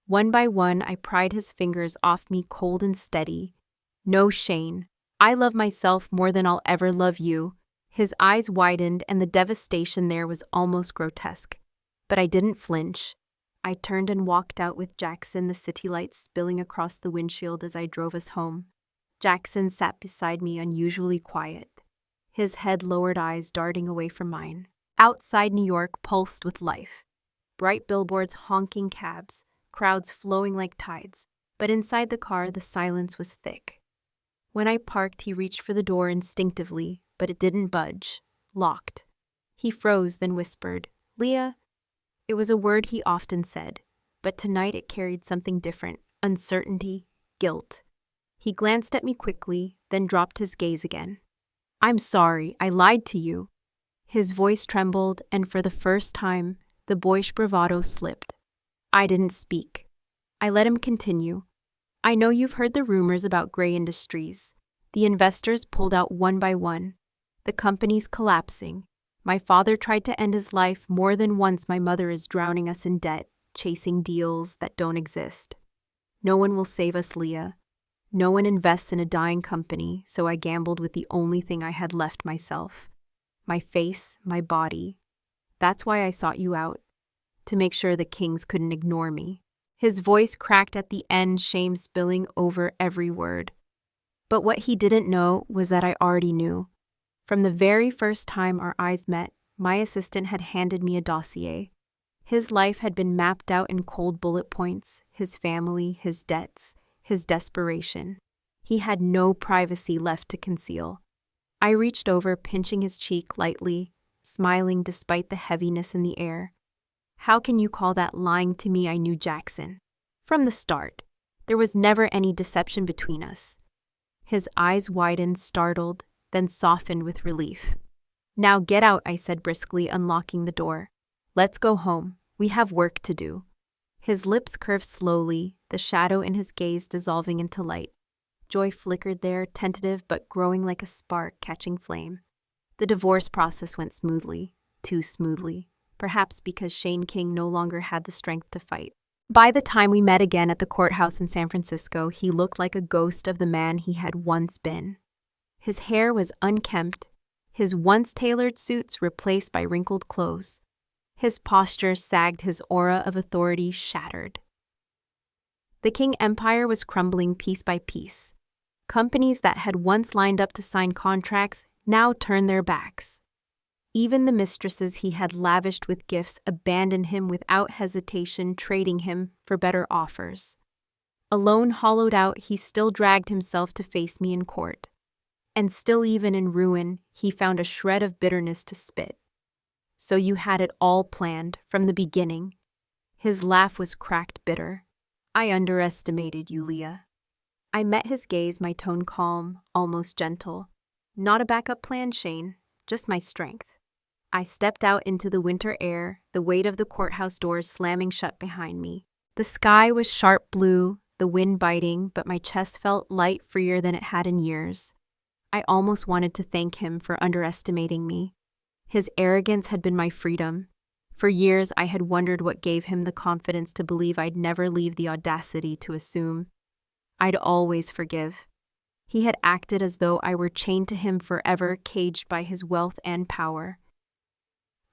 One by one, I pried his fingers off me, cold and steady. "No, Shane. I love myself more than I'll ever love you." His eyes widened, and the devastation there was almost grotesque. But I didn't flinch. I turned and walked out with Jaxon, the city lights spilling across the windshield as I drove us home. Jaxon sat beside me, unusually quiet, his head lowered, eyes darting away from mine. Outside, New York pulsed with life. Bright billboards, honking cabs, crowds flowing like tides. But inside the car, the silence was thick. When I parked, he reached for the door instinctively, but it didn't budge. Locked. He froze, then whispered, "Leah." It was a word he often said, but tonight it carried something different, uncertainty, guilt. He glanced at me quickly, then dropped his gaze again. "I'm sorry, I lied to you." His voice trembled, and for the first time, the boyish bravado slipped. I didn't speak. I let him continue. "I know you've heard the rumors about Gray Industries. The investors pulled out one by one. The company's collapsing. My father tried to end his life more than once. My mother is drowning us in debt, chasing deals that don't exist. No one will save us, Leah. No one invests in a dying company, so I gambled with the only thing I had left myself. My face, my body. That's why I sought you out, to make sure the kings couldn't ignore me. His voice cracked at the end, shame spilling over every word. But what he didn't know was that I already knew. From the very first time our eyes met, my assistant had handed me a dossier. His life had been mapped out in cold bullet points, his family, his debts, his desperation. He had no privacy left to conceal. I reached over, pinching his cheek lightly, smiling despite the heaviness in the air. How can you call that lying to me? I knew Jaxon. From the start, there was never any deception between us. His eyes widened, startled, then softened with relief. Now get out, I said briskly, unlocking the door. Let's go home. We have work to do. His lips curved slowly, the shadow in his gaze dissolving into light. Joy flickered there, tentative but growing like a spark catching flame. The divorce process went smoothly, too smoothly, perhaps because Shane King no longer had the strength to fight. By the time we met again at the courthouse in San Francisco, he looked like a ghost of the man he had once been. His hair was unkempt, his once tailored suits replaced by wrinkled clothes. His posture sagged, his aura of authority shattered. The King Empire was crumbling piece by piece. Companies that had once lined up to sign contracts now turned their backs. Even the mistresses he had lavished with gifts abandoned him without hesitation, trading him for better offers. Alone, hollowed out, he still dragged himself to face me in court. And still, even in ruin, he found a shred of bitterness to spit. So you had it all planned from the beginning. His laugh was cracked bitter. I underestimated you, Leah. I met his gaze, my tone calm, almost gentle. Not a backup plan, Shane, just my strength. I stepped out into the winter air, the weight of the courthouse doors slamming shut behind me. The sky was sharp blue, the wind biting, but my chest felt light, freer than it had in years. I almost wanted to thank him for underestimating me. His arrogance had been my freedom. For years, I had wondered what gave him the confidence to believe I'd never leave, the audacity to assume I'd always forgive. He had acted as though I were chained to him forever, caged by his wealth and power.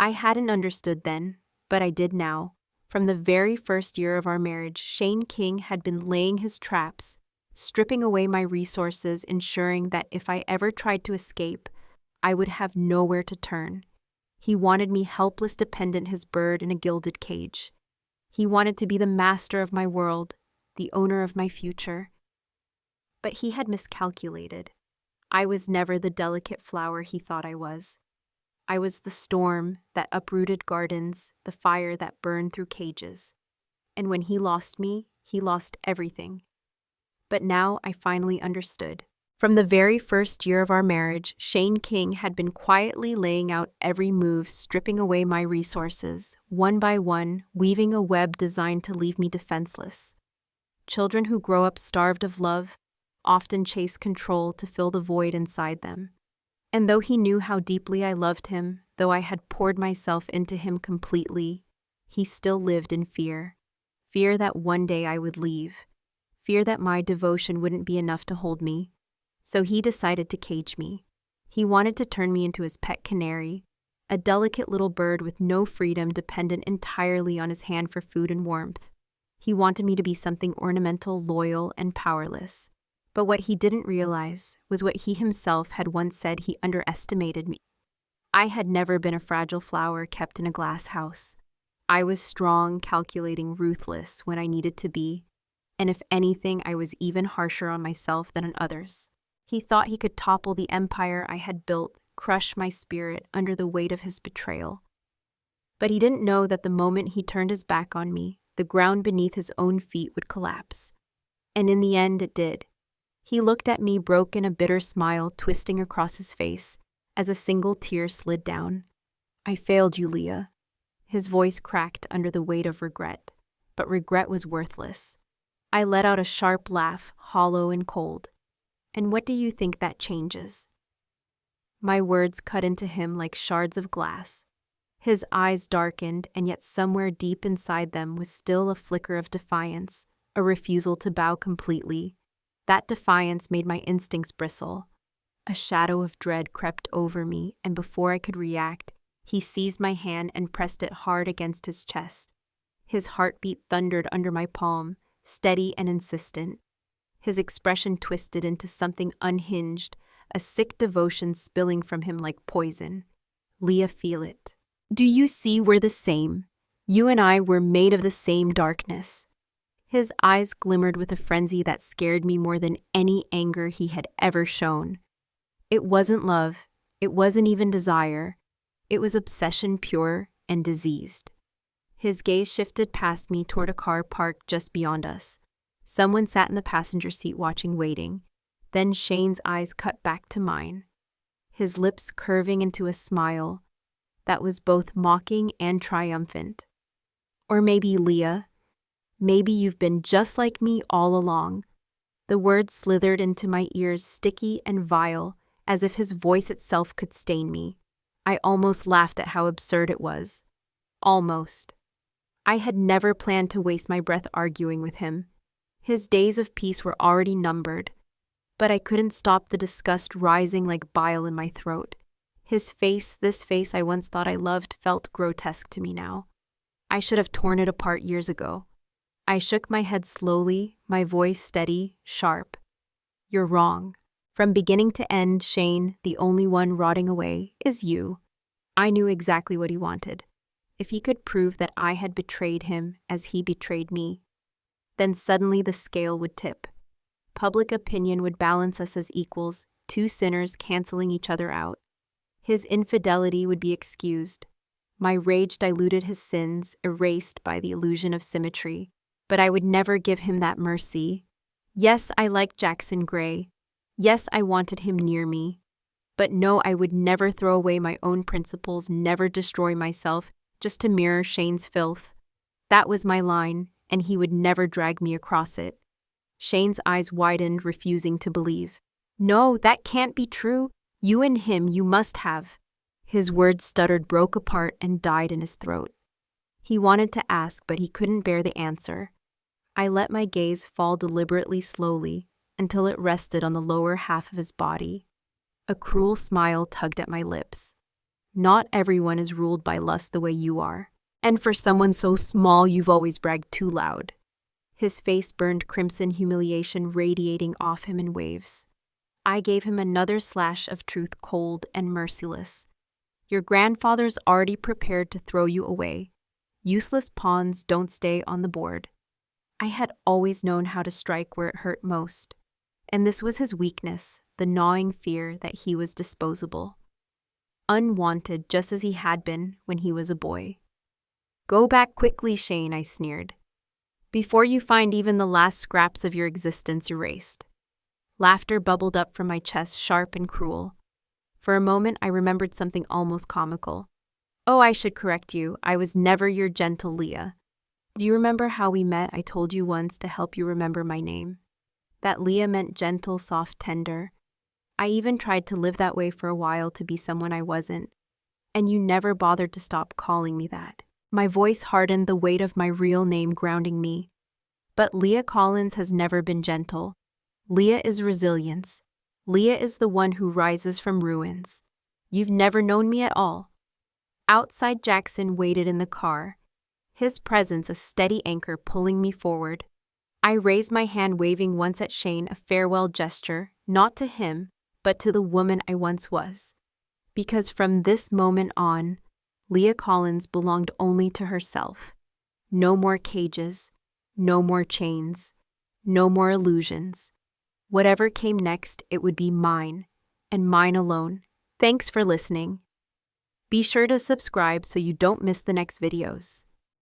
I hadn't understood then, but I did now. From the very first year of our marriage, Shane King had been laying his traps, stripping away my resources, ensuring that if I ever tried to escape, I would have nowhere to turn. He wanted me helpless, dependent, his bird in a gilded cage. He wanted to be the master of my world, the owner of my future. But he had miscalculated. I was never the delicate flower he thought I was. I was the storm that uprooted gardens, the fire that burned through cages. And when he lost me, he lost everything. But now I finally understood. From the very first year of our marriage, Shane King had been quietly laying out every move, stripping away my resources, one by one, weaving a web designed to leave me defenseless. Children who grow up starved of love often chase control to fill the void inside them. And though he knew how deeply I loved him, though I had poured myself into him completely, he still lived in fear. Fear that one day I would leave. Fear that my devotion wouldn't be enough to hold me. So he decided to cage me. He wanted to turn me into his pet canary, a delicate little bird with no freedom, dependent entirely on his hand for food and warmth. He wanted me to be something ornamental, loyal, and powerless. But what he didn't realize was what he himself had once said: he underestimated me. I had never been a fragile flower kept in a glass house. I was strong, calculating, ruthless when I needed to be, and if anything, I was even harsher on myself than on others. He thought he could topple the empire I had built, crush my spirit under the weight of his betrayal. But he didn't know that the moment he turned his back on me, the ground beneath his own feet would collapse. And in the end, it did. He looked at me, broken, a bitter smile twisting across his face as a single tear slid down. I failed you, Leah. His voice cracked under the weight of regret, but regret was worthless. I let out a sharp laugh, hollow and cold. And what do you think that changes?" My words cut into him like shards of glass. His eyes darkened, and yet somewhere deep inside them was still a flicker of defiance, a refusal to bow completely. That defiance made my instincts bristle. A shadow of dread crept over me, and before I could react, he seized my hand and pressed it hard against his chest. His heartbeat thundered under my palm, steady and insistent. His expression twisted into something unhinged, a sick devotion spilling from him like poison. "Leah, feel it. Do you see we're the same? You and I were made of the same darkness." His eyes glimmered with a frenzy that scared me more than any anger he had ever shown. It wasn't love. It wasn't even desire. It was obsession pure and diseased. His gaze shifted past me toward a car parked just beyond us. Someone sat in the passenger seat watching, waiting. Then Shane's eyes cut back to mine, his lips curving into a smile that was both mocking and triumphant. "Or maybe, Leah, maybe you've been just like me all along." The words slithered into my ears, sticky and vile, as if his voice itself could stain me. I almost laughed at how absurd it was. Almost. I had never planned to waste my breath arguing with him. His days of peace were already numbered. But I couldn't stop the disgust rising like bile in my throat. His face, this face I once thought I loved, felt grotesque to me now. I should have torn it apart years ago. I shook my head slowly, my voice steady, sharp. "You're wrong. From beginning to end, Shane, the only one rotting away, is you." I knew exactly what he wanted. If he could prove that I had betrayed him as he betrayed me, then suddenly the scale would tip. Public opinion would balance us as equals, two sinners canceling each other out. His infidelity would be excused. My rage diluted his sins, erased by the illusion of symmetry. But I would never give him that mercy. Yes, I liked Jaxon Gray. Yes, I wanted him near me. But no, I would never throw away my own principles, never destroy myself, just to mirror Shane's filth. That was my line, and he would never drag me across it. Shane's eyes widened, refusing to believe. "No, that can't be true. You and him, you must have." His words stuttered, broke apart, and died in his throat. He wanted to ask, but he couldn't bear the answer. I let my gaze fall deliberately, slowly, until it rested on the lower half of his body. A cruel smile tugged at my lips. "Not everyone is ruled by lust the way you are. And for someone so small, you've always bragged too loud." His face burned crimson, humiliation radiating off him in waves. I gave him another slash of truth, cold and merciless. "Your grandfather's already prepared to throw you away. Useless pawns don't stay on the board." I had always known how to strike where it hurt most. And this was his weakness, the gnawing fear that he was disposable. Unwanted, just as he had been when he was a boy. "Go back quickly, Shane," I sneered, "before you find even the last scraps of your existence erased." Laughter bubbled up from my chest, sharp and cruel. For a moment, I remembered something almost comical. "Oh, I should correct you. I was never your gentle Leah. Do you remember how we met? I told you once to help you remember my name. That Leah meant gentle, soft, tender. I even tried to live that way for a while, to be someone I wasn't. And you never bothered to stop calling me that." My voice hardened, the weight of my real name grounding me. "But Leah Collins has never been gentle. Leah is resilience. Leah is the one who rises from ruins. You've never known me at all." Outside, Jaxon waited in the car, his presence a steady anchor pulling me forward. I raised my hand, waving once at Shane, a farewell gesture, not to him, but to the woman I once was. Because from this moment on, Leah Collins belonged only to herself. No more cages, no more chains, no more illusions. Whatever came next, it would be mine, and mine alone. Thanks for listening. Be sure to subscribe so you don't miss the next videos.